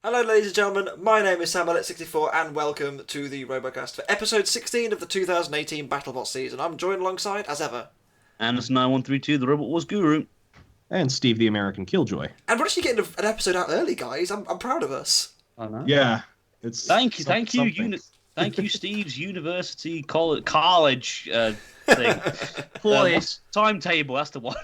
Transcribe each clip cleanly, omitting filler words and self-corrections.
Hello, ladies and gentlemen. My name is Samuel64, and welcome to the RoboCast for episode 16 of the 2018 BattleBots season. I'm joined alongside, as ever, Anderson9132, the Robot Wars Guru. And Steve, the American Killjoy. And we're actually getting an episode out early, guys. I'm proud of us. I know. Yeah, it's Thank you, thank you, Steve's university college thing. Boys, timetable, that's the one.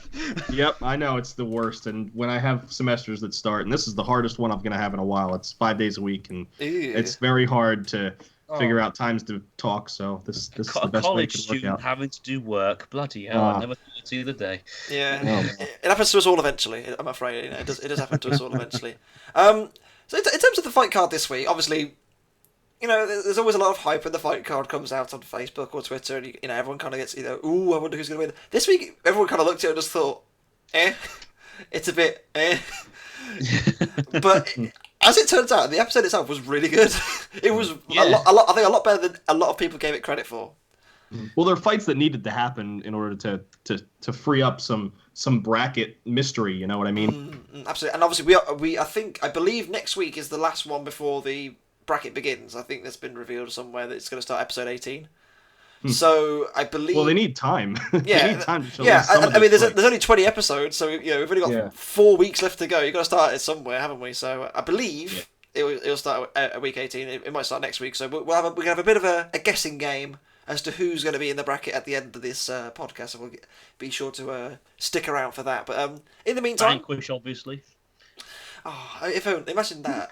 Yep, I know it's the worst. And when I have semesters that start, and this is the hardest one I'm going to have in a while, it's 5 days a week, and it's very hard to figure out times to talk. So this is the best way it college could work student out. having to do work. Bloody hell! I never thought I'd see the day. Yeah, it happens to us all eventually. I'm afraid it does happen to us all eventually. So in terms of the fight card this week, obviously, there's always a lot of hype when the fight card comes out on Facebook or Twitter, and everyone kind of gets ooh, I wonder who's going to win. This week, everyone kind of looked at it and just thought, it's a bit but. As it turns out, the episode itself was really good. It was a lot. I think a lot better than a lot of people gave it credit for. Well, there are fights that needed to happen in order to free up some bracket mystery. You know what I mean? Absolutely. And obviously, I believe next week is the last one before the bracket begins. I think that's been revealed somewhere that it's going to start episode 18. So I believe. Well, they need time. Yeah, they need time to show I mean, there's only 20 episodes, so we've only got 4 weeks left to go. You've got to start it somewhere, haven't we? So I believe it'll start at week 18. It might start next week. So we're gonna have a bit of a guessing game as to who's going to be in the bracket at the end of this podcast. So we'll be sure to stick around for that. But in the meantime, Vanquish, obviously. Oh, if only, imagine that.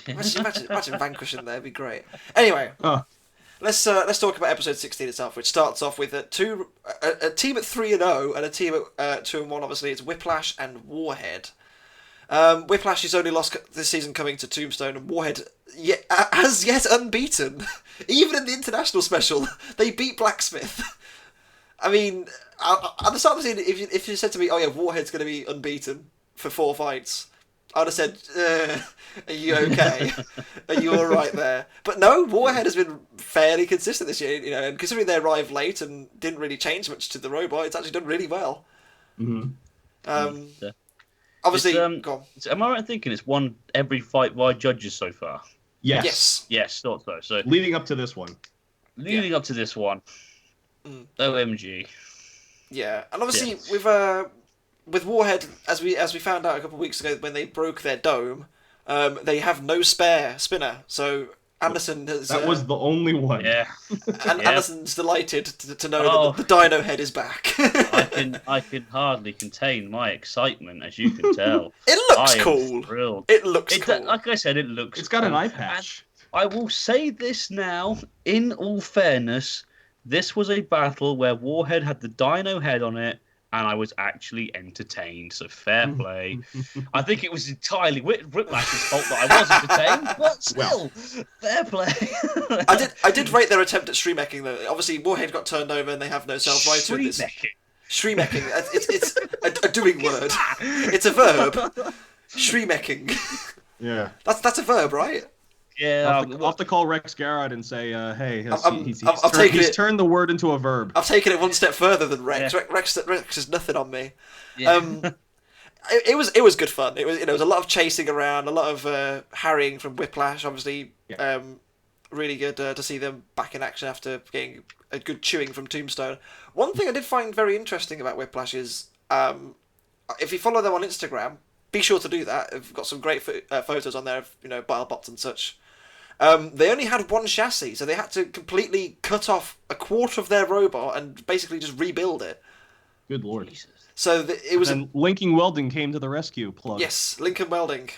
Imagine vanquishing there. It'd be great. Anyway. Let's talk about episode 16 itself, which starts off with a team at 3-0 and a team at 2-1. Obviously, it's Whiplash and Warhead. Whiplash is only lost this season coming to Tombstone, and Warhead as yet unbeaten. Even in the international special, they beat Blacksmith. I mean, at the start of the season, if you said to me, "Oh yeah, Warhead's going to be unbeaten for 4 fights," I'd have said, are you okay? Are you all right there? But no, Warhead has been fairly consistent this year, and considering they arrived late and didn't really change much to the robot, it's actually done really well. Obviously, go on. Am I right in thinking it's won every fight by judges so far? Yes. Yes, thought so. So leading up to this one. OMG. Yeah, and obviously with Warhead, as we found out a couple of weeks ago when they broke their dome, they have no spare spinner. So Anderson has... That was the only one. Yeah. And Anderson's delighted to know that the Dino Head is back. I can hardly contain my excitement, as you can tell. It looks cool. Thrilled. It looks cool. Like I said, it looks It's got cool. an eye patch. And I will say this now, in all fairness, this was a battle where Warhead had the Dino Head on it, and I was actually entertained, so fair play. I think it was entirely Whiplash's fault that I was entertained, but still, fair play. I did rate their attempt at streamecking though. Obviously, Warhead got turned over and they have no self-right with this. Streamecking. It's a doing word. It's a verb. Streamecking. Yeah. That's a verb, right? Yeah, I'll have to call Rex Garrod and say, hey, he's turned the word into a verb. I've taken it one step further than Rex. Yeah. Rex is nothing on me. Yeah. It was good fun. It was a lot of chasing around, a lot of harrying from Whiplash. Obviously, really good to see them back in action after getting a good chewing from Tombstone. One thing I did find very interesting about Whiplash is if you follow them on Instagram, be sure to do that. They've got some great photos on there of BattleBots and such. They only had one chassis, so they had to completely cut off a quarter of their robot and basically just rebuild it. Good lord. Jesus. So it was. And Linking Welding came to the rescue. Plug. Yes, Lincoln Welding.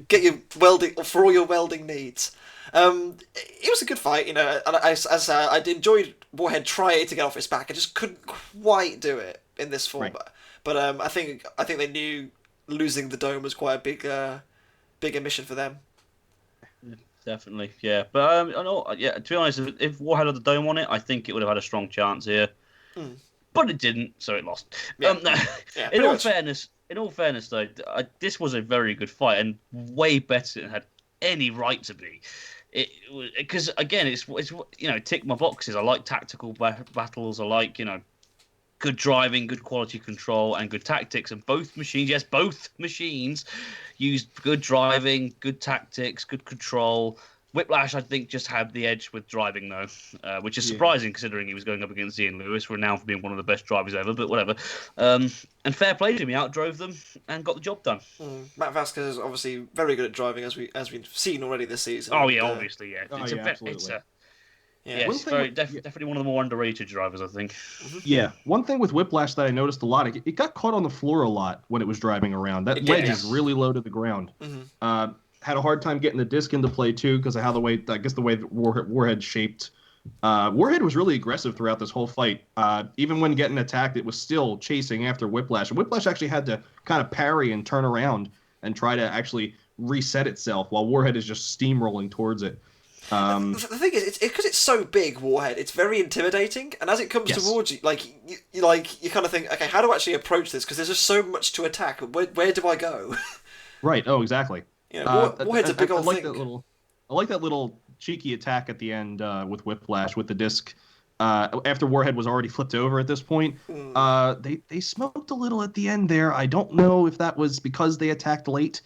Get your welding for all your welding needs. It was a good fight, and I enjoyed Warhead trying to get off its back. I just couldn't quite do it in this form. Right. But I think they knew losing the dome was quite a big mission for them. Definitely, yeah. But to be honest, if Warhead had the dome on it, I think it would have had a strong chance here. But it didn't, so it lost. Yeah. In all fairness, though, this was a very good fight and way better than it had any right to be. Because again, it's tick my boxes. I like tactical battles. I like good driving, good quality control, and good tactics. And both machines used good driving, good tactics, good control. Whiplash, I think, just had the edge with driving, though, which is surprising considering he was going up against Ian Lewis, renowned for being one of the best drivers ever, but whatever. And fair play to him, he outdrove them and got the job done. Matt Vasquez is obviously very good at driving, as we've seen already this season. Oh, yeah, obviously, yeah. Yeah. It's definitely one of the more underrated drivers, I think. Yeah, one thing with Whiplash that I noticed a lot, it got caught on the floor a lot when it was driving around. That ledge is really low to the ground. Had a hard time getting the disc into play too because of how the way that Warhead shaped. Warhead was really aggressive throughout this whole fight. Even when getting attacked, it was still chasing after Whiplash. And Whiplash actually had to kind of parry and turn around and try to actually reset itself while Warhead is just steamrolling towards it. The thing is, it's because it's so big, Warhead. It's very intimidating, and as it comes towards you, you kind of think, okay, how do I actually approach this? Because there's just so much to attack. Where do I go? Right. Oh, exactly. Warhead's a big old thing. I like that little cheeky attack at the end with Whiplash with the disc. After Warhead was already flipped over at this point, they smoked a little at the end there. I don't know if that was because they attacked late.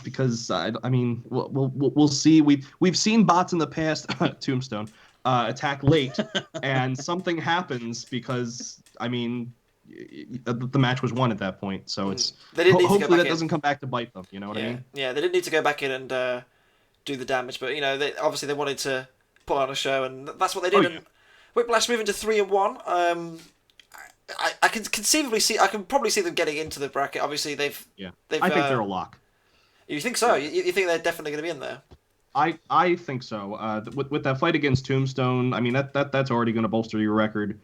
Because I mean, we'll see. We've seen bots in the past, Tombstone, attack late, and something happens because I mean, the match was won at that point. So it's hopefully that doesn't come back to bite them. You know what I mean? Yeah, they didn't need to go back in and do the damage, but they obviously wanted to put on a show, and that's what they did. And Whiplash moving to 3-1. I can conceivably see. I can probably see them getting into the bracket. Obviously, they've. I think they're a lock. You think so? You think they're definitely going to be in there? I think so. With that fight against Tombstone, I mean that's already going to bolster your record.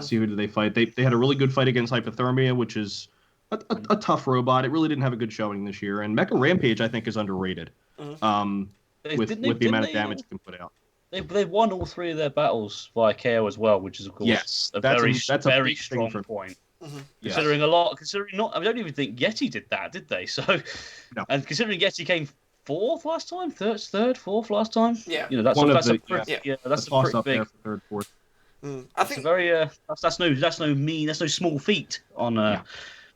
See who did they fight? They had a really good fight against Hypothermia, which is a tough robot. It really didn't have a good showing this year. And Mecha Rampage, I think, is underrated. With the amount of damage it can put out. They won all 3 of their battles via KO as well, which is of course a very strong point. Considering I don't even think Yeti did that, did they? So, and considering Yeti came 4th last time, fourth last time. Yeah, that's a pretty big. Third, fourth. I think that's no small feat on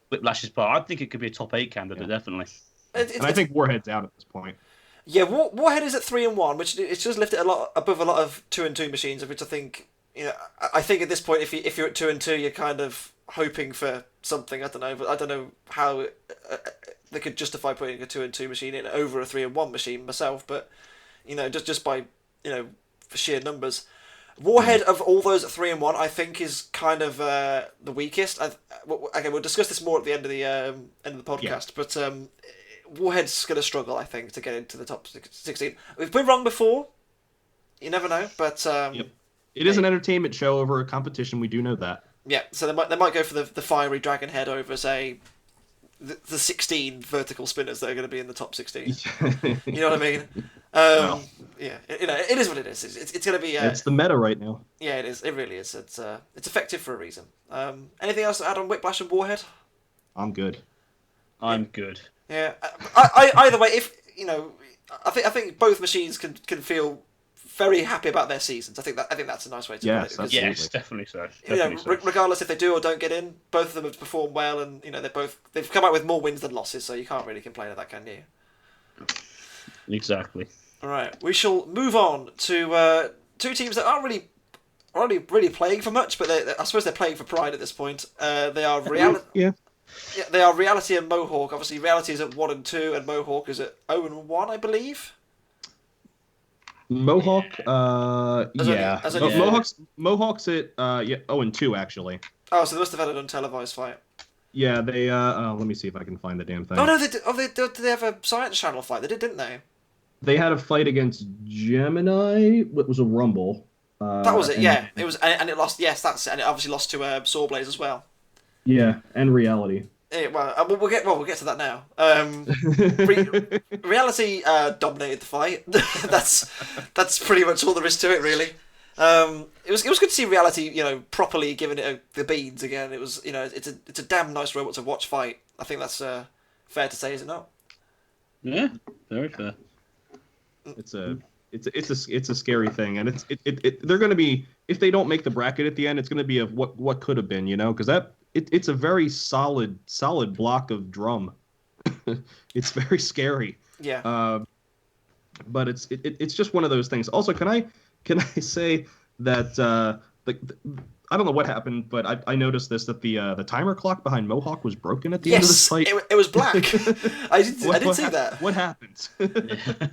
Whiplash's part. I think it could be a top 8 candidate, definitely. And I think Warhead's out at this point. Yeah, Warhead is at 3-1, which it does lift it a lot above a lot of 2-2 machines, which I think I think at this point, if you're at 2-2, you're kind of hoping for something. I don't know, but I don't know how they could justify putting a 2-2 machine in over a 3-1 machine myself, but just by for sheer numbers. Warhead of all those at 3-1, I think is kind of the weakest. Okay, we'll discuss this more at the end of the podcast, but. Warhead's going to struggle, I think, to get into the top 16. We've been wrong before. You never know, but... It is an entertainment show over a competition, we do know that. Yeah, so they might go for the fiery dragon head over, say, the 16 vertical spinners that are going to be in the top 16. You know what I mean? Yeah, it is what it is. It's going to be... it's the meta right now. Yeah, it is. It really is. It's effective for a reason. Anything else to add on Whiplash and Warhead? I'm good. I'm good. Yeah, either way, if I think both machines can feel very happy about their seasons. I think that's a nice way to put it. Yes, definitely so. Regardless if they do or don't get in, both of them have performed well, and they've come out with more wins than losses, so you can't really complain at that, can you? Exactly. All right, we shall move on to 2 teams that aren't really playing for much, but I suppose they're playing for pride at this point. They are Reality. Yeah, they are Reality and Mohawk. Obviously, Reality is at 1-2, and Mohawk is at 0-1, I believe. Mohawk, Mohawk's at 0-2 actually. Oh, so they must have had an untelevised fight. Yeah, they. Let me see if I can find the damn thing. Oh no, did they have a Science Channel fight? They didn't they? They had a fight against Gemini. It was a Rumble. That was it. Yeah, it was, and it lost. Yes, that's it. And it obviously lost to Sawblaze as well. Yeah, and Reality. Yeah, we'll get to that now. Reality dominated the fight. that's pretty much all there is to it, really. It was good to see Reality, properly giving it the beans again. It was, it's a damn nice robot to watch fight. I think that's fair to say, is it not? Yeah, very fair. It's a it's a scary thing, and they're going to be, if they don't make the bracket at the end, it's going to be of what could have been, because it's a very solid block of drum. It's very scary. Yeah. But it's just one of those things. Also, can I say that I don't know what happened, but I noticed that the timer clock behind Mohawk was broken at the end of the fight. It was black. I did see that. What happened? There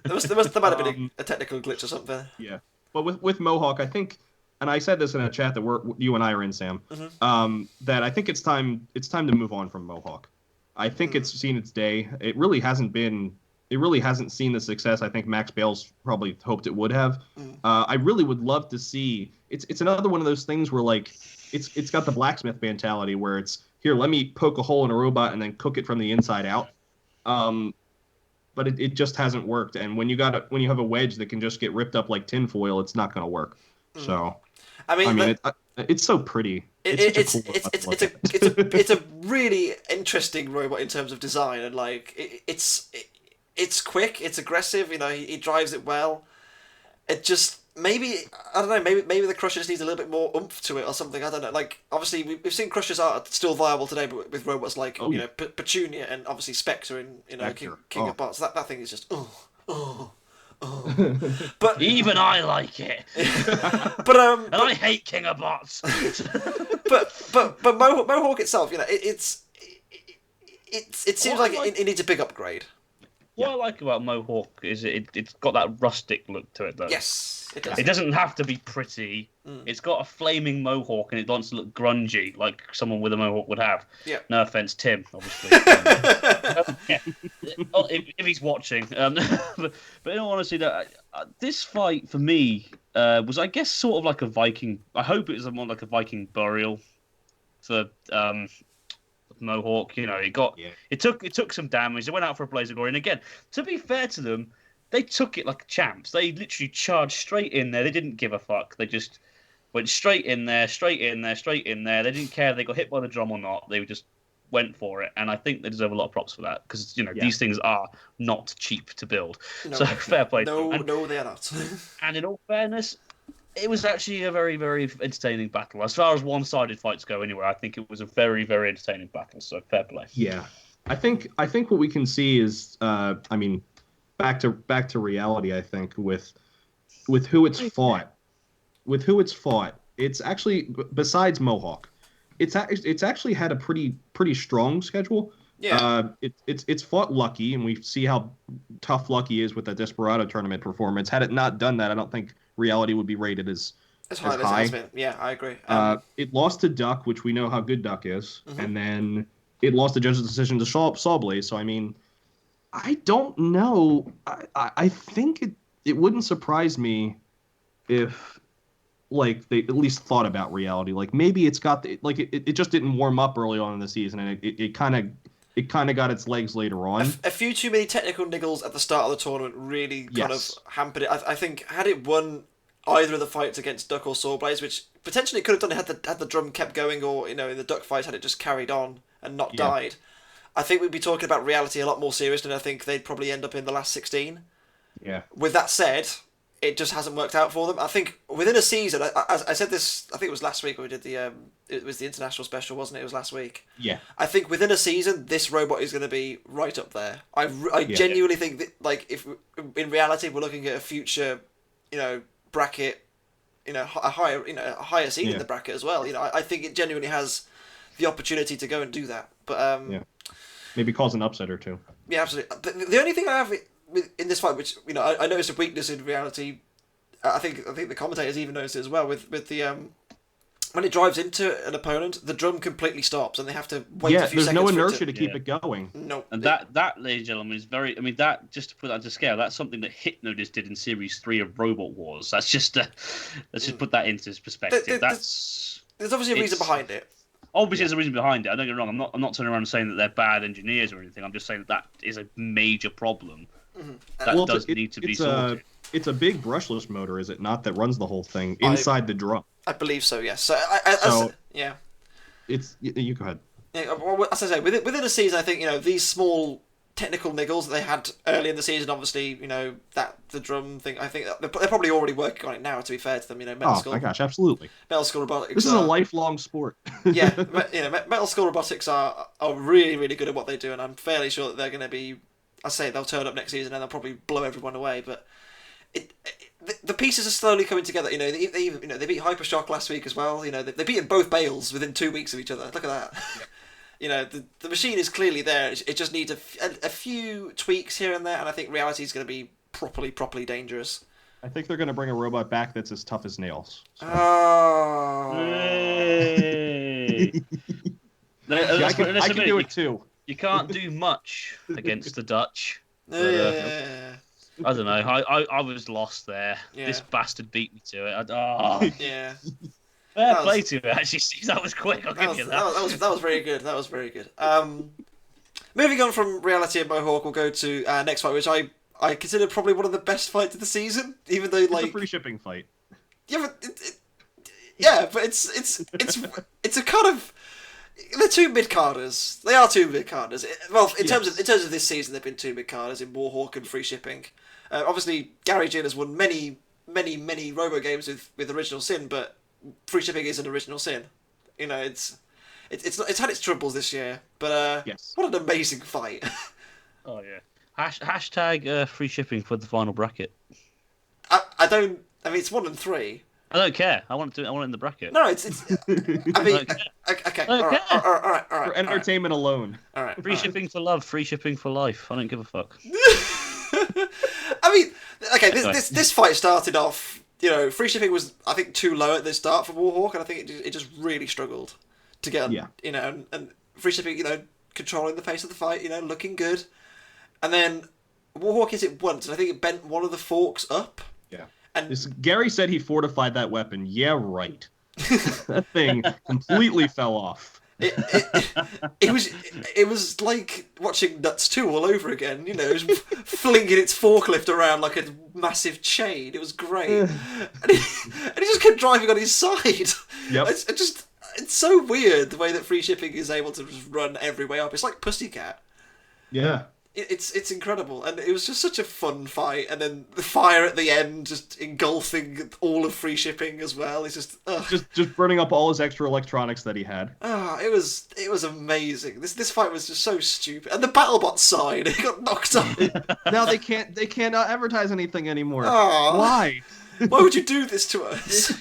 might have been a technical glitch or something. Yeah, but with Mohawk, I think, and I said this in a chat that you and I are in, Sam, that I think it's time to move on from Mohawk. I think it's seen its day. It really hasn't seen the success I think Max Bales probably hoped it would have. I really would love to see. It's another one of those things where like it's got the blacksmith mentality where it's here. Let me poke a hole in a robot and then cook it from the inside out. But it just hasn't worked. And when you have a wedge that can just get ripped up like tinfoil, it's not going to work. So I mean, it's so pretty. It's a really interesting robot in terms of design, and like it's quick, it's aggressive. He drives it well. It just maybe I don't know. Maybe the Crusher just needs a little bit more oomph to it or something. I don't know. Like obviously we've seen Crushers are still viable today, but with robots like Petunia and obviously Spectre and King of Bots. That thing is just But even I like it. But and I hate King of Bots. but Mohawk itself, it seems like it needs a big upgrade. What I like about Mohawk is it's got that rustic look to it, though. Yes, it does. It doesn't have to be pretty. It's got a flaming mohawk, and it wants to look grungy, like someone with a mohawk would have. Yeah. No offense, Tim, obviously. if he's watching. But in all honesty, this fight for me was, I guess, sort of like a Viking. I hope it was more like a Viking burial for Mohawk. It took some damage. They went out for a blaze of glory, and again, to be fair to them, they took it like champs. They literally charged straight in there. They didn't give a fuck. They just went straight in there. They didn't care if they got hit by the drum or not. They just went for it, and I think they deserve a lot of props for that, because these things are not cheap to build. No, so fair play. No, they are not. And in all fairness, it was actually a very, very entertaining battle. As far as one-sided fights go anyway, I think it was a very, very entertaining battle, so fair play. Yeah. I think what we can see is, back to reality, I think, with who it's fought. With who it's fought, it's actually, besides Mohawk, it's actually had a pretty strong schedule. Yeah. It's fought Lucky, and we see how tough Lucky is with the Desperado tournament performance. Had it not done that, I don't think Reality would be rated as high. As it has been. Yeah, I agree. It lost to Duck, which we know how good Duck is, and then it lost the judge's decision to Sawblaze. So I mean, I don't know. I think it wouldn't surprise me if like they at least thought about Reality. Like maybe it's got it just didn't warm up early on in the season, and it kind of got its legs later on. A few too many technical niggles at the start of the tournament really kind of hampered it. I think had it won either of the fights against Duck or Sawblaze, which potentially it could have done had the drum kept going, or in the Duck fights had it just carried on and not died, I think we'd be talking about Reality a lot more serious, and I think they'd probably end up in the last 16. Yeah. With that said, it just hasn't worked out for them. I think within a season, I said this, I think it was last week when we did it was the international special, wasn't it? It was last week. Yeah. I think within a season, this robot is going to be right up there. I genuinely think that, like, if in reality we're looking at a future, bracket, a higher seed in the bracket as well. I think it genuinely has the opportunity to go and do that. But maybe cause an upset or two. Yeah, absolutely. The only thing I have in this fight, which I noticed a weakness in Reality, I think the commentators even noticed it as well with the when it drives into an opponent, the drum completely stops and they have to wait a few seconds. There's no inertia to keep it going. No. And that, ladies and gentlemen, is very. I mean, that, just to put that to scale, that's something that Hypnodist did in Series 3 of Robot Wars. That's just let's just put that into perspective. There's obviously a reason behind it. Obviously, there's a reason behind it. I don't get me wrong. I'm not turning around and saying that they're bad engineers or anything. I'm just saying that is a major problem that does need to be sorted. It's a big brushless motor, is it not, that runs the whole thing inside the drum? I believe so, yes. Yeah. You go ahead. Yeah, well, as I say, within a season, I think these small technical niggles that they had early in the season. Obviously, the drum thing. I think they're probably already working on it now. To be fair to them, Metal Skull. Oh my gosh, absolutely. Metal Skull Robotics. This is a lifelong sport. Yeah, Metal Skull Robotics are really, really good at what they do, and I'm fairly sure that they're going to be. I say they'll turn up next season and they'll probably blow everyone away, but the pieces are slowly coming together. They beat Hypershock last week as well. They beat both Bales within 2 weeks of each other. Look at that. Yep. The machine is clearly there. It just needs a few tweaks here and there, and I think reality is going to be properly dangerous. I think they're going to bring a robot back that's as tough as nails. So. Oh. Hey. I can do it too. You can't do much against the Dutch. But, Yeah. I don't know. I was lost there. Yeah. This bastard beat me to it. Yeah. Fair play to it, actually. Steve, that was quick. I'll give you that. That was very good. That was very good. Moving on from reality and Mohawk, we'll go to next fight, which I consider probably one of the best fights of the season, even though it's a free shipping fight. Yeah, but it's a kind of. They're two mid-carders. They are two mid-carders. Well, in terms of this season, they've been two mid-carders in Warhawk and Free Shipping. Obviously, Gary Ginn has won many Robo games with Original Sin, but Free Shipping is an Original Sin. It's had its troubles this year, but yes. What an amazing fight! Oh yeah. Hashtag Free Shipping for the final bracket. I don't. I mean, it's 1 and 3. I don't care. I want it in the bracket. No, it's. I mean, okay. All right. For entertainment alone. All right. Free shipping for love. Free shipping for life. I don't give a fuck. I mean, okay. This fight started off. Free Shipping was, I think, too low at the start for Warhawk, and I think it just really struggled to get. Yeah. And Free Shipping, controlling the pace of the fight, looking good, and then Warhawk hit it once, and I think it bent one of the forks up. Yeah. And Gary said he fortified that weapon. Yeah, right. That thing completely fell off. It was like watching Nuts 2 all over again. It was flinging its forklift around like a massive chain. It was great, and he just kept driving on his side. Yep. It's so weird the way that Free Shipping is able to just run every way up. It's like Pussycat. Yeah. It's incredible, and it was just such a fun fight. And then the fire at the end, just engulfing all of Free Shipping as well. It's just burning up all his extra electronics that he had. It was amazing. This fight was just so stupid. And the BattleBots side, it got knocked off. Now they can't advertise anything anymore. Why? Why would you do this to us?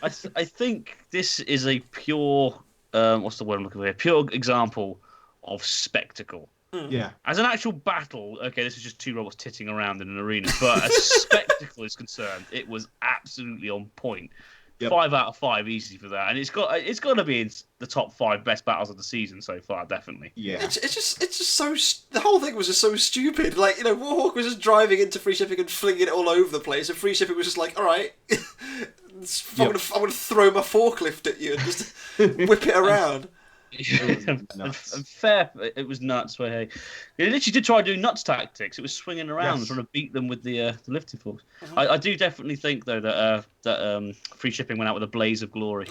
I think this is a pure what's the word I'm looking for here? Pure example of spectacle. Yeah. As an actual battle, okay, this is just two robots titting around in an arena, but as spectacle is concerned, it was absolutely on point. Yep. 5 out of 5 easy for that, and it's got to be in the top 5 best battles of the season so far, definitely. Yeah. It's just so the whole thing was just so stupid. Like, Warhawk was just driving into Free Shipping and flinging it all over the place, and Free Shipping was just like, all right, I'm gonna throw my forklift at you and just whip it around. And fair, it was nuts. Where it literally did try doing nuts tactics. It was swinging around, trying to beat them with the lifting forks. I do definitely think though that Free Shipping went out with a blaze of glory.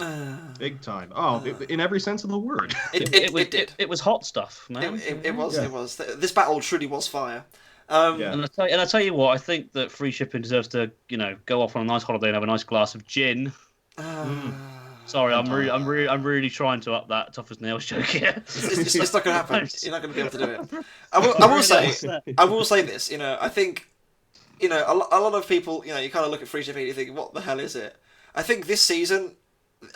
Big time. In every sense of the word. It was hot stuff, man. It was. This battle truly was fire. And I tell you what, I think that Free Shipping deserves to go off on a nice holiday and have a nice glass of gin. Sorry, I'm really trying to up that tough as nails joke here. It's not going to happen. You're not going to be able to do it. I will say this. I think, a lot of people, you kind of look at Free Shipping and you think, what the hell is it? I think this season,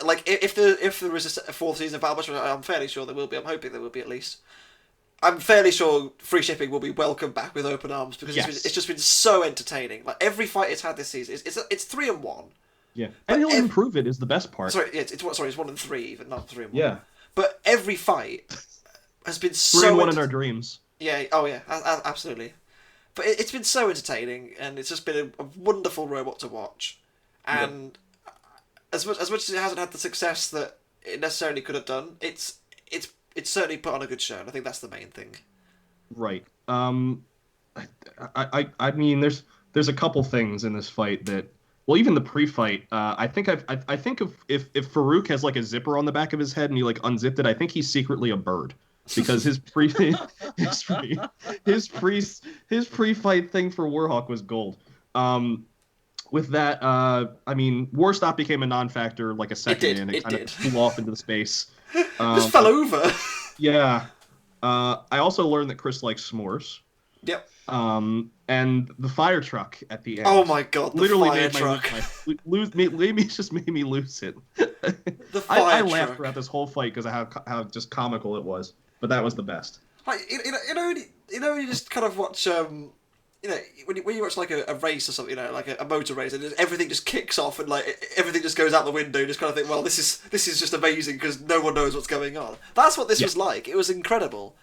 like if there is a 4th season of BattleBots, I'm fairly sure there will be. I'm hoping there will be at least. I'm fairly sure Free Shipping will be welcomed back with open arms because it's just been so entertaining. Like every fight it's had this season, it's 3-1. Yeah, and he'll improve it is the best part. Sorry, it's 1 and 3, even not 3 and 1. Yeah, but every fight has been so 3 and 1 in our dreams. Yeah, absolutely. But it's been so entertaining, and it's just been a wonderful robot to watch. And as much as it hasn't had the success that it necessarily could have done, it's certainly put on a good show, and I think that's the main thing. Right. I mean, there's a couple things in this fight that. Well, even the pre-fight, I think if Farouk has like a zipper on the back of his head and he like unzipped it, I think he's secretly a bird. because his pre-fight thing for Warhawk was gold. With that, I mean, Warstop became a non-factor like a second in. It kind of flew off into the space. Just fell over. Yeah. I also learned that Chris likes s'mores. Yep. And the fire truck at the end. Oh my god, the literally fire made truck. Just made me lose it. The fire I truck. laughed throughout this whole fight because of how just comical it was. But that was the best. Like, you know, you just kind of watch, you know, when you watch like a race or something, you know, like a motor race, and everything just kicks off and like everything just goes out the window. You just kind of think, well, this is just amazing because no one knows what's going on. That's what this was like. It was incredible.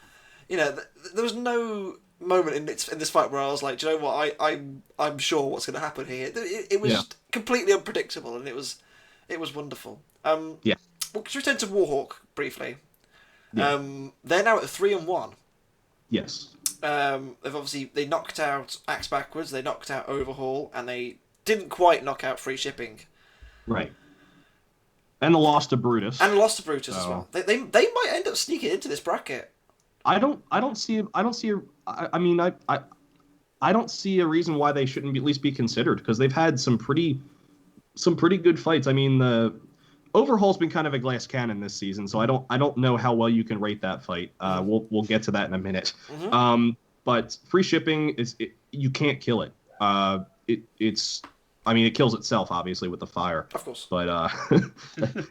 You know, there was no moment in this fight where I was like, do you know what? I'm sure what's going to happen here. It was completely unpredictable, and it was wonderful. Well, just return to Warhawk briefly. Yeah. They're now at 3-1. Yes. They knocked out Axe Backwards, they knocked out Overhaul, and they didn't quite knock out Freeshipping. Right. And the loss to Brutus. As well. They might end up sneaking into this bracket. I don't see a reason why they shouldn't at least be considered, because they've had some pretty good fights. I mean, the Overhaul's been kind of a glass cannon this season, so I don't know how well you can rate that fight. We'll get to that in a minute. Mm-hmm. But Freeshipping you can't kill it. It kills itself obviously with the fire. Of course. But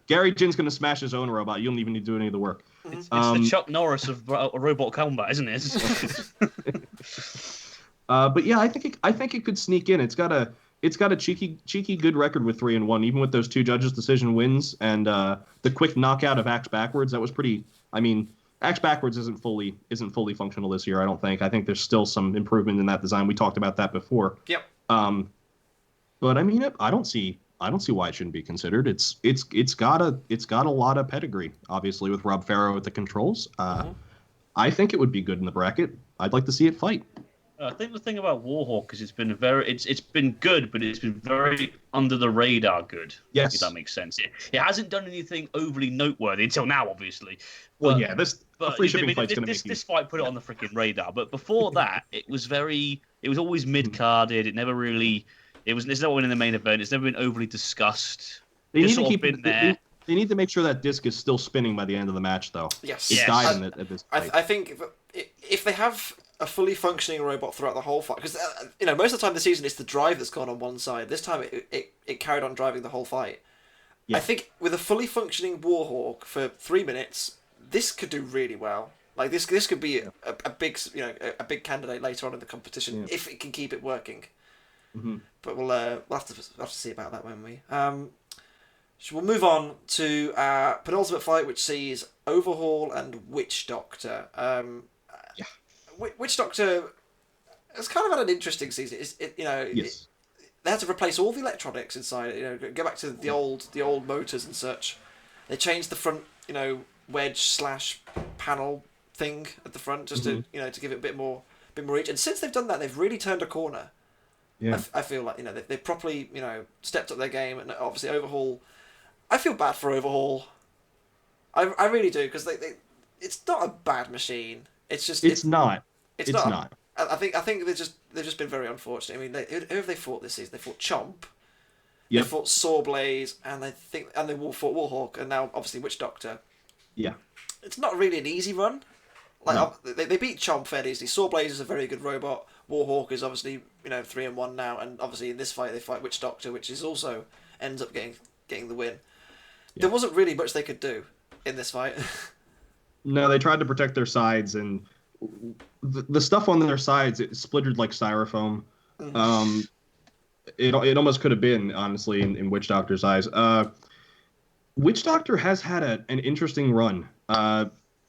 Gary Jin's gonna smash his own robot. You don't even need to do any of the work. It's the Chuck Norris of robot combat, isn't it? But yeah, I think it could sneak in. It's got a cheeky good record with 3-1, even with those 2 judges' decision wins and the quick knockout of Axe Backwards. That was pretty. I mean, Axe Backwards isn't fully functional this year. I don't think. I think there's still some improvement in that design. We talked about that before. Yep. But I mean, I don't see why it shouldn't be considered. It's got a lot of pedigree, obviously, with Rob Farrow at the controls. I think it would be good in the bracket. I'd like to see it fight. I think the thing about Warhawk is it's been good, but it's been very under the radar good. Yes, if that makes sense. It hasn't done anything overly noteworthy until now, obviously. Well, this fight put it on the freaking radar. But before that, it was always mid-carded. It never really. It's never been in the main event. It's never been overly discussed. They need to keep it there. They need to make sure that disc is still spinning by the end of the match, though. Yes. It died at this point. I think if they have a fully functioning robot throughout the whole fight, because most of the time this season it's the drive that's gone on one side. This time it carried on driving the whole fight. Yeah. I think with a fully functioning Warhawk for 3 minutes, this could do really well. Like this could be a big candidate later on in the competition if it can keep it working. Mm-hmm. But we'll have to see about that, won't we? So we'll move on to our penultimate fight, which sees Overhaul and Witch Doctor. Witch Doctor has kind of had an interesting season. They had to replace all the electronics inside it. Go back to the old motors and such. They changed the front, wedge / panel thing at the front just to give it a bit more reach. And since they've done that, they've really turned a corner. Yeah. I feel like they've properly stepped up their game, and obviously Overhaul. I feel bad for Overhaul. I really do, because it's not a bad machine. It's just it's not. I think they've just been very unfortunate. I mean, who have they fought this season? They fought Chomp. Yep. They fought Sawblaze, and they fought Warhawk, and now obviously Witch Doctor. Yeah. It's not really an easy run. They beat Chomp fairly easily. Sawblaze is a very good robot. Warhawk is obviously 3-1 now, and obviously in this fight they fight Witch Doctor, which is also ends up getting the win. Yeah. There wasn't really much they could do in this fight. No, they tried to protect their sides, and the stuff on their sides it splintered like styrofoam. Mm-hmm. It almost could have been, honestly, in Witch Doctor's eyes. Witch Doctor has had an interesting run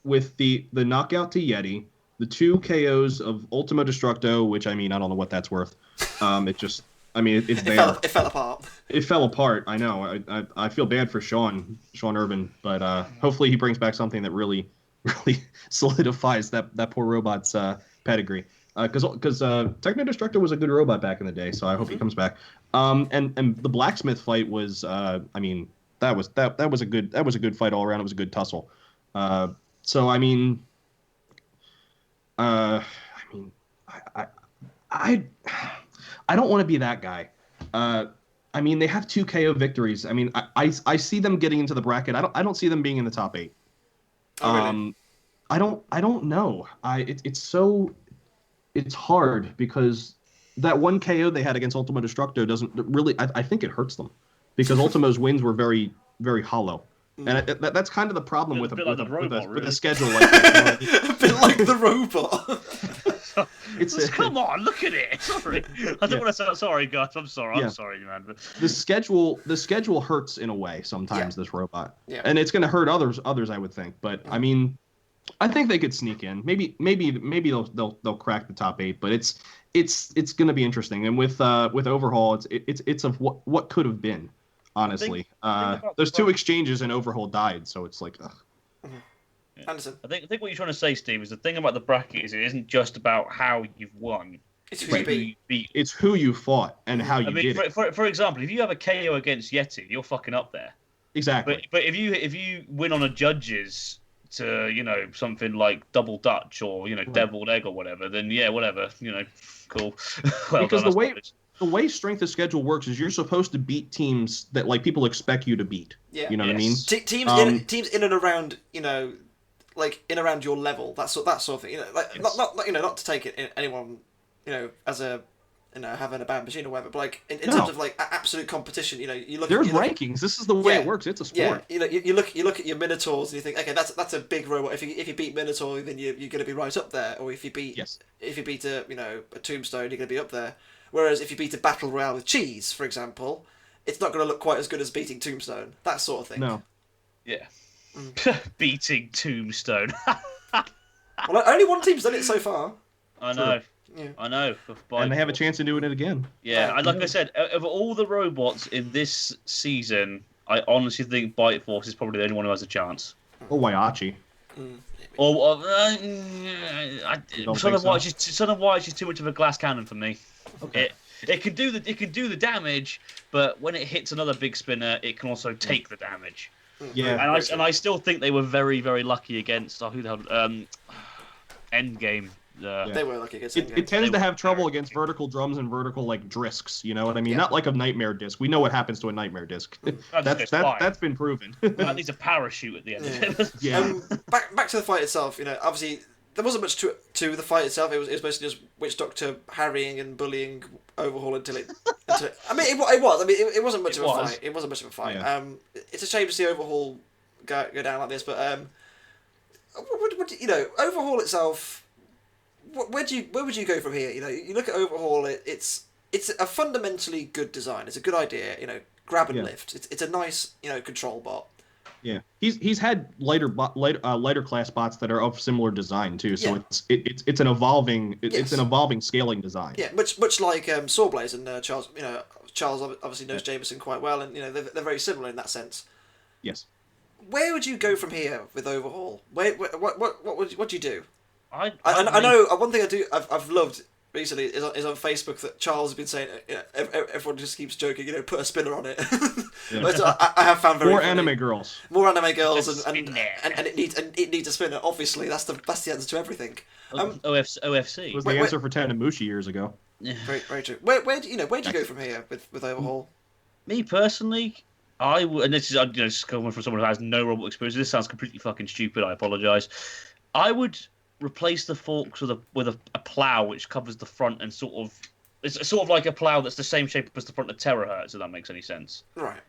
with the knockout to Yeti, the 2 KOs of Ultimo Destructo, which I don't know what that's worth. It's there. It fell apart. It fell apart. I know. I feel bad for Sean Irvin, but hopefully he brings back something that really solidifies that poor robot's pedigree. Because Techno Destructo was a good robot back in the day, so I hope he comes back. And the blacksmith fight was, that was a good fight all around. It was a good tussle. So I mean, I don't want to be that guy. I mean, they have 2 KO victories. I mean, I see them getting into the bracket. I don't see them being in the top 8. Oh, really? I don't know. It's hard because that 1 KO they had against Ultimo Destructo doesn't really. I think it hurts them because Ultimo's wins were very, very hollow. And that's kind of the problem with a schedule like that. A bit like the robot. Come on, look at it. Sorry, I don't want to say sorry, guys. I'm sorry. I'm sorry, man. But... The schedule hurts in a way sometimes. This robot, and it's going to hurt others. I would think, but I mean, I think they could sneak in. Maybe they'll crack the top 8. But it's going to be interesting. And with Overhaul, it's of what could have been. Honestly, there's 2 exchanges and Overhaul died, so it's like, ugh. Anderson. I think what you're trying to say, Steve, is the thing about the bracket is it isn't just about how you've won. It's who you beat. It's who you fought and how you did it. For example, if you have a KO against Yeti, you're fucking up there. Exactly. But if you win on a judges to something like Double Dutch or Deviled Egg or whatever, then whatever, cool. Well, because the way strength of schedule works is you're supposed to beat teams that people expect you to beat. Yeah. You know what I mean? Teams in and around like in around your level. That sort of thing. Not to take it anyone as a having a bad machine or whatever. But like in terms of like absolute competition, you look. There's rankings. This is the way it works. It's a sport. Yeah. You look at your Minotaurs and you think, okay, that's a big robot. If you beat Minotaur, then you're going to be right up there. Or if you beat a Tombstone, you're going to be up there. Whereas if you beat a Battle Royale with cheese, for example, it's not going to look quite as good as beating Tombstone. That sort of thing. No. Yeah. Beating Tombstone. Well, only one team's done it so far. I know. Yeah. I know. And they have a chance of doing it again. Yeah, and like I said, of all the robots in this season, I honestly think Bite Force is probably the only one who has a chance. Or Waiachi. Or Son of Waiachi is too much of a glass cannon for me. Okay. It can do the damage, but when it hits another big spinner, it can also take the damage. Yeah. And I still think they were very, very lucky against who the hell Endgame. They were lucky against Endgame. It tends to have trouble against vertical drums and vertical drisks. You know what I mean? Not like a nightmare disc. We know what happens to a nightmare disc. That's been proven. That needs a parachute at the end of it. Yeah. Back to the fight itself. Obviously there wasn't much to the fight itself. It was mostly just Witch Doctor harrying and bullying Overhaul until it. I mean, it was. I mean, it wasn't much of a fight. It wasn't much of a fight. Yeah. It's a shame to see Overhaul go down like this, but Overhaul itself. Where would you go from here? You look at Overhaul. It's a fundamentally good design. It's a good idea. Grab and lift. It's a nice control bot. Yeah, he's had lighter class bots that are of similar design too. So it's an evolving scaling design. Yeah, much like Sawblaze and Charles. Charles obviously knows Jameson quite well, and they're very similar in that sense. Yes. Where would you go from here with Overhaul? What would you do? I know one thing I've loved recently is on Facebook that Charles has been saying. Everyone just keeps joking. Put a spinner on it. But I have found very more funny. anime girls, and it needs a spinner. Obviously, that's the answer to everything. OFC was the answer for Tandemushi years ago. Yeah. Very, very true. Where do you go from here with Overhaul? Me personally, I would, and this is just coming from someone who has no robot experience. This sounds completely fucking stupid. I apologise. I would replace the forks with a plow which covers the front and it's sort of like a plow that's the same shape as the front of Terahertz, if that makes any sense. Right.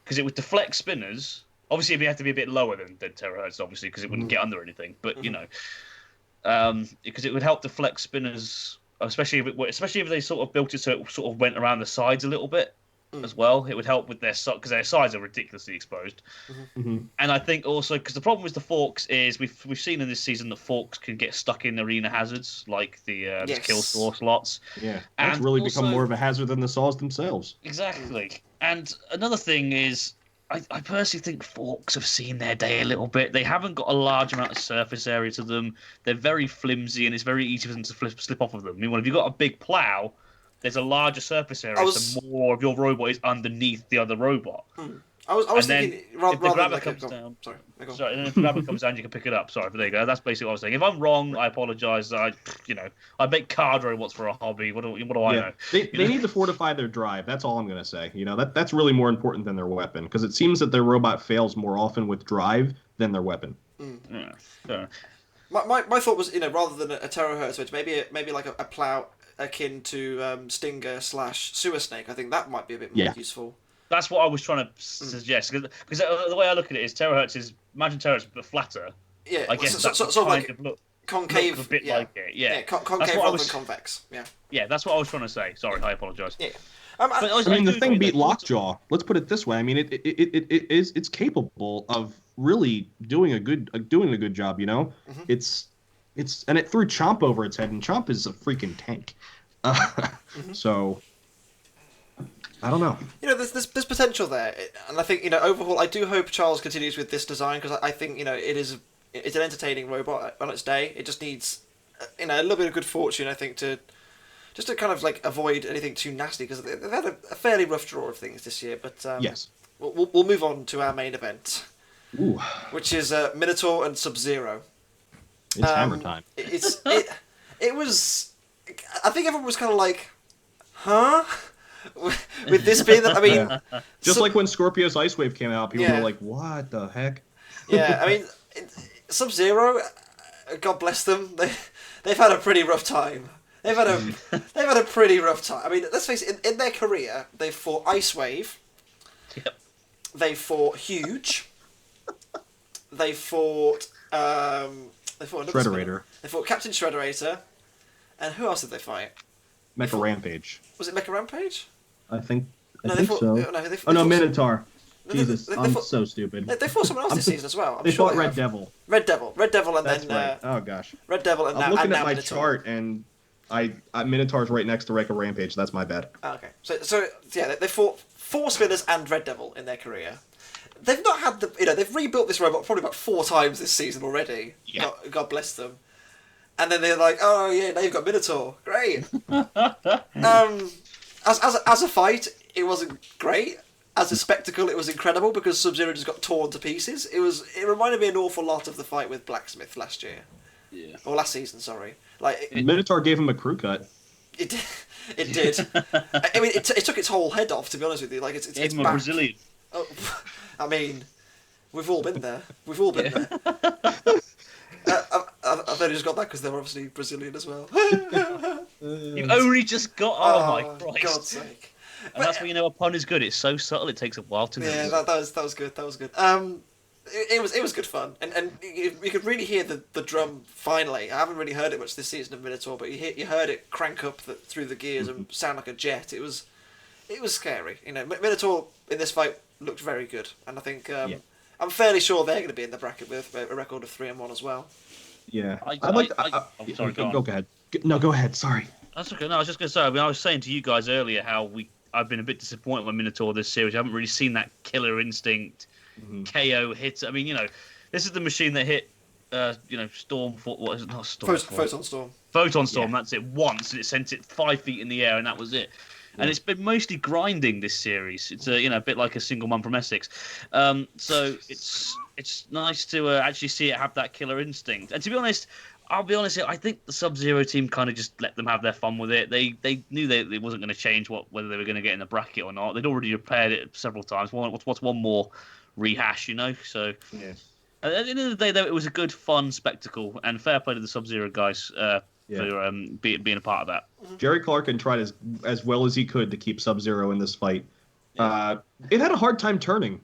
Because it would deflect spinners. Obviously, it'd have to be a bit lower than Terahertz, obviously, because it wouldn't get under anything. But because it would help deflect spinners, especially if they sort of built it so it sort of went around the sides a little bit as well. It would help with because their sides are ridiculously exposed. And I think also because the problem with the forks is we've seen in this season that forks can get stuck in arena hazards like the kill saw slots. Yeah, that's really become more of a hazard than the saws themselves. Exactly. And another thing is, I personally think forks have seen their day a little bit. They haven't got a large amount of surface area to them. They're very flimsy, and it's very easy for them to slip off of them. Meanwhile, if you've got a big plow, there's a larger surface area, so more of your robot is underneath the other robot. I was thinking rather than like comes down. Sorry, sorry, and if the grabber comes down, you can pick it up. Sorry, but there you go. That's basically what I was saying. If I'm wrong, I apologise. I make card robots for a hobby. What do I know? They need to fortify their drive. That's all I'm going to say. That's really more important than their weapon, because it seems that their robot fails more often with drive than their weapon. Yeah, sure. My thought was, rather than a terahertz switch, maybe like a plow akin to Stinger / Sewer Snake. I think that might be a bit more useful. That's what I was trying to suggest, because the way I look at it is terahertz is, imagine terahertz but flatter. Yeah, I guess that's sort of like concave, look a bit like it. Yeah, concave rather than convex. Yeah. Yeah, that's what I was trying to say. Sorry, I apologise. Yeah. The thing beat Lockjaw. Let's put it this way. I mean, it's capable of really doing a good job. Mm-hmm. And it threw Chomp over its head, and Chomp is a freaking tank. So I don't know. There's potential there, and I think Overhaul. I do hope Charles continues with this design, because I think it's an entertaining robot on its day. It just needs a little bit of good fortune, I think, to kind of like avoid anything too nasty, because they've had a fairly rough draw of things this year. But yes, we'll move on to our main event, which is Minotaur and SubZero. It's hammer time. It was. I think everyone was kind of like, huh? With this being, just like when Scorpio's Ice Wave came out, people were like, "What the heck?" Yeah, I mean, SubZero, God bless them, they've had a pretty rough time. They've had a pretty rough time. I mean, let's face it. In their career, they've fought Ice Wave. Yep. They fought Huge. They fought. Shredderator. They fought Captain Shredderator. And who else did they fight? Mecha Rampage. Was it Mecha Rampage? I think so. Minotaur. Jesus, I'm so stupid. They fought someone else this season as well. They fought Red Devil. Red Devil, and That's then. Right. Oh gosh. Red Devil, and I'm looking at my Minotaur. chart, and Minotaur's right next to Mecha Rampage. That's my bad. Oh, okay, so yeah, they fought 4 Spinners and Red Devil in their career. They've not had they've rebuilt this robot probably about 4 times this season already. Yeah. God bless them. And then they're like, oh yeah, now you've got Minotaur. Great. As a fight, it wasn't great. As a spectacle, it was incredible, because SubZero just got torn to pieces. It reminded me an awful lot of the fight with Blacksmith last year. Yeah. Or last season, sorry. Minotaur gave him a crew cut. It did. I mean, it took its whole head off, to be honest with you. It's a back. Brazilian. Oh, I mean, we've all been there. There. I've only just got that because they're obviously Brazilian as well. You've only just got. Oh my Christ! God's sake! And that's when a pun is good. It's so subtle. It takes a while to. Yeah, that was good. That was good. It was good fun, and you could really hear the drum. Finally, I haven't really heard it much this season of Minotaur, but you heard it crank up through the gears and sound like a jet. It was scary. Minotaur in this fight looked very good, and I think I'm fairly sure they're going to be in the bracket with a record of 3-1 as well. Yeah, I'm sorry. Go ahead. No, go ahead. Sorry. That's okay. No, I was just going to say. I was saying to you guys earlier how I've been a bit disappointed with Minotaur this series. I haven't really seen that killer instinct KO hit. I mean, this is the machine that hit, Storm. What is it? Not Storm. Photon Storm. Photon Storm. Yeah. That's it once, and it sent it 5 feet in the air, and that was it. And it's been mostly grinding this series. It's a bit like a single mum from Essex. So it's nice to actually see it have that killer instinct. And to be honest, I'll be honest here, I think the SubZero team kind of just let them have their fun with it. They knew that it wasn't going to change whether they were going to get in the bracket or not. They'd already repaired it several times. What's one more rehash, So yeah. At the end of the day, though, it was a good, fun spectacle, and fair play to the SubZero guys for being a part of that. Jerry Clarkin tried as well as he could to keep SubZero in this fight. It had a hard time turning,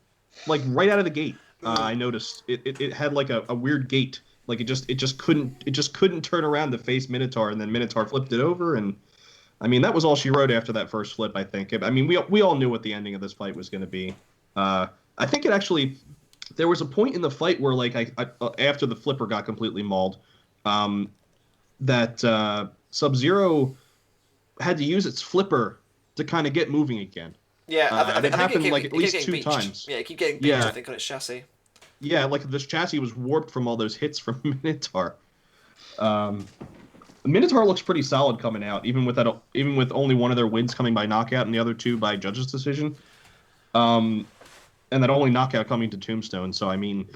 like right out of the gate. I noticed it had like a weird gait. Like it just couldn't turn around to face Minotaur, and then Minotaur flipped it over, and I mean that was all she wrote after that first flip. I think. I mean we all knew what the ending of this fight was going to be. I think it actually there was a point in the fight where like I after the flipper got completely mauled, that SubZero had to use its flipper to kind of get moving again. Yeah, I think it happened like at least 2 times. Yeah, it keep getting beached, I think, on its chassis. Yeah, like this chassis was warped from all those hits from Minotaur. Minotaur looks pretty solid coming out, even with only one of their wins coming by knockout and the other 2 by judges' decision. that only knockout coming to Tombstone. So I mean,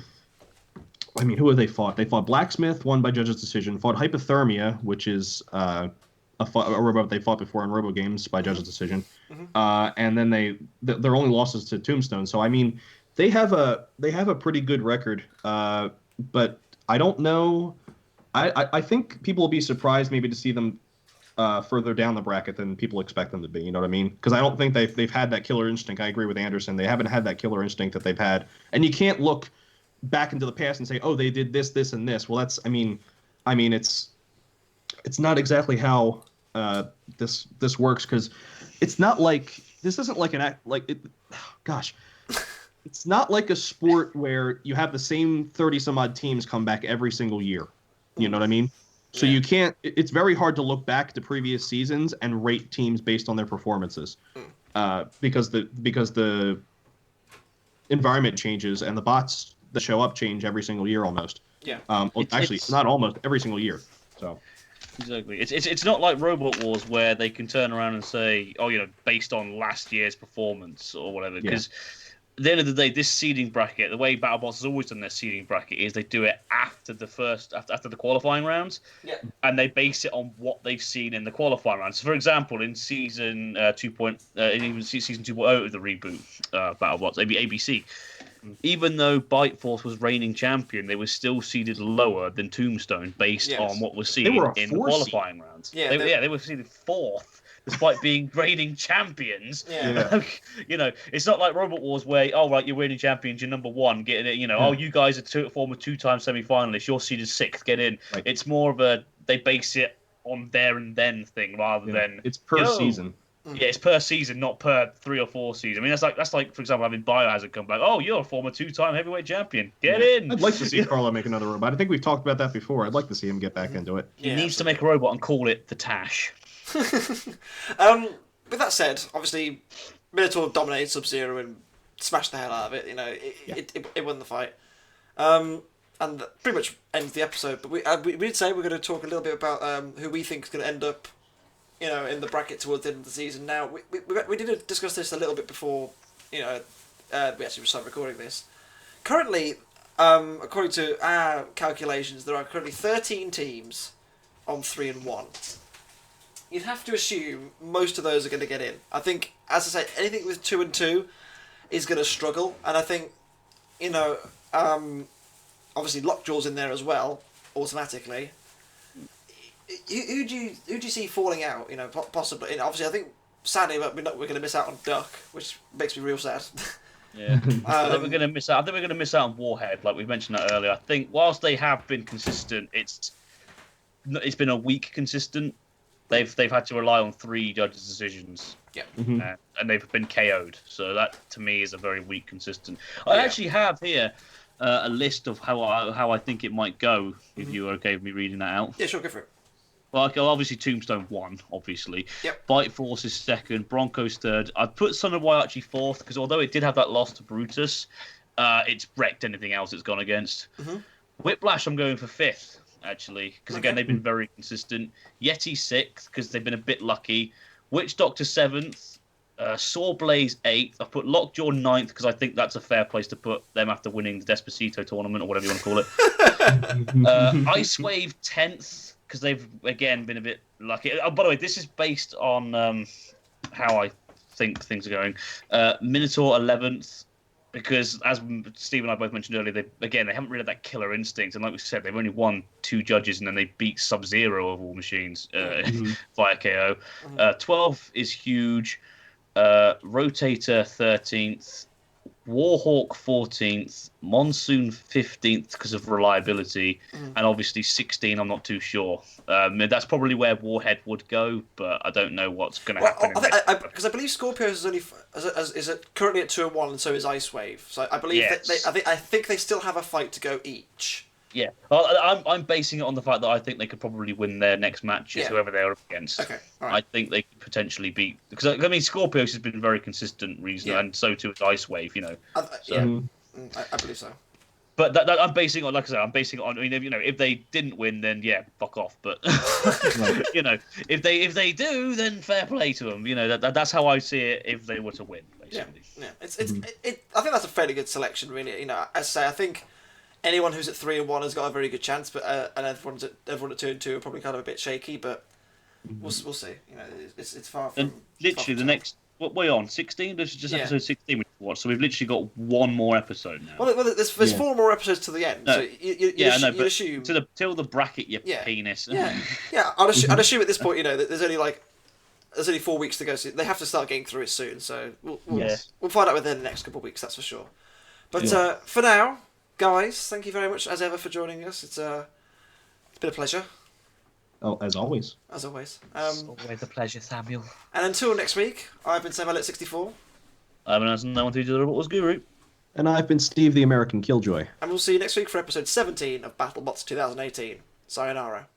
who have they fought? They fought Blacksmith, won by judge's decision. Fought Hypothermia, which is a robot they fought before in Robo Games by judge's decision. And then their only losses to Tombstone. So I mean, they have a pretty good record. But I don't know. I think people will be surprised maybe to see them further down the bracket than people expect them to be. You know what I mean? Because I don't think they've had that killer instinct. I agree with Anderson. They haven't had that killer instinct that they've had. And you can't look back into the past and say, oh, they did this, this, and this. Well, that's I mean, it's not exactly how this works, because it's not like this isn't like an act like it. Gosh. It's not like a sport where you have the same 30 some odd teams come back every single year. You know what I mean? So you can't. It's very hard to look back to previous seasons and rate teams based on their performances, because the environment changes and the bots that show up change every single year almost. Yeah. It's not almost every single year. So. Exactly. It's not like Robot Wars where they can turn around and say, oh, based on last year's performance or whatever. Because at the end of the day, this seeding bracket, the way BattleBots has always done their seeding bracket is they do it after the qualifying rounds, and they base it on what they've seen in the qualifying rounds. So, for example, in season 2.0 of the reboot BattleBots, ABC, even though Bite Force was reigning champion, they were still seeded lower than Tombstone based on what was seen in the qualifying rounds. Yeah, they were seeded fourth. Despite being reigning champions, it's not like Robot Wars where, you're reigning champions, you're number one, get in it. Oh, you guys are former two-time semi-finalists, you're seeded sixth, get in. Right. It's more of they base it on there and then thing rather than it's per season. Yeah, it's per season, not per 3 or 4 seasons. I mean, that's like for example, having Biohazard come back. Oh, you're a former two-time heavyweight champion. Get in. I'd like to see Carlo make another robot. I think we've talked about that before. I'd like to see him get back into it. He needs to make a robot and call it the Tash. With that said, obviously, Minotaur dominated SubZero and smashed the hell out of it. It won the fight, and pretty much ends the episode. But we did say we're going to talk a little bit about who we think is going to end up, in the bracket towards the end of the season. Now we did discuss this a little bit before, we actually started recording this. Currently, according to our calculations, there are currently 13 teams on 3-1. You'd have to assume most of those are going to get in. I think, as I say, anything with 2-2 is going to struggle, and I think, obviously Lockjaw's in there as well, automatically. Who do you see falling out? Possibly. Obviously, I think sadly we're going to miss out on Duck, which makes me real sad. Yeah, I think we're going to miss out. I think we're going to miss out on Warhead, like we mentioned that earlier. I think whilst they have been consistent, it's been a weak consistent. They've had to rely on 3 judges' decisions. Yeah. And they've been KO'd. So that, to me, is a very weak consistent. I actually have here a list of how I think it might go, if you're okay with me reading that out. Yeah, sure, go for it. Well, obviously Tombstone 1, obviously. Yep. Bite Force is 2nd, Broncos 3rd. I'd put Son of Waiachi 4th, because although it did have that loss to Brutus, it's wrecked anything else it's gone against. Whiplash, I'm going for 5th. Actually, because again they've been very consistent. Yeti 6th because they've been a bit lucky. Witch Doctor 7th, Sawblaze 8th. I've put Lockjaw 9th because I think that's a fair place to put them after winning the Despacito tournament or whatever you want to call it. Ice Wave 10th because they've again been a bit lucky. Oh, by the way, this is based on how I think things are going. Minotaur 11th. Because, as Steve and I both mentioned earlier, they haven't really had that killer instinct. And like we said, they've only won 2 judges, and then they beat SubZero of all machines via KO. 12 is huge. Rotator 13th. Warhawk 14th. Monsoon 15th because of reliability. And obviously 16, I'm not too sure. That's probably where Warhead would go, but I don't know what's going to happen. Because I believe Scorpios is only is currently at 2-1, and so is Ice Wave. So I believe I think they still have a fight to go each. Yeah, well, I'm basing it on the fact that I think they could probably win their next matches, whoever they're up against. Okay, all right. I think they could potentially beat, because I mean Scorpios has been very consistent recently, and so too is Ice Wave. I believe so. But I'm basing on, like I said, I'm basing it on. I mean, if they didn't win, then yeah, fuck off. But if they do, then fair play to them. That's how I see it. If they were to win, basically. Yeah. I think that's a fairly good selection, really. As I say, I think anyone who's at 3-1 has got a very good chance, but and everyone at 2-2 are probably kind of a bit shaky. But we'll see. It's far from. And literally the next. What we're on 16. This is just episode 16 we watched. So we've literally got one more episode now. Well, there's 4 more episodes to the end. No. So you assume till the bracket, your penis. Yeah. I'd assume at this point, there's only 4 weeks to go. So they have to start getting through it soon. So we'll find out within the next couple of weeks. That's for sure. But for now, guys, thank you very much as ever for joining us. It's been a pleasure. Oh, as always. As always. It's always a pleasure, Samuel. And until next week, I've been Sam64. I've been Anderson9132 the RoboCast Guru. And I've been Steve the American Killjoy. And we'll see you next week for episode 17 of BattleBots 2018. Sayonara.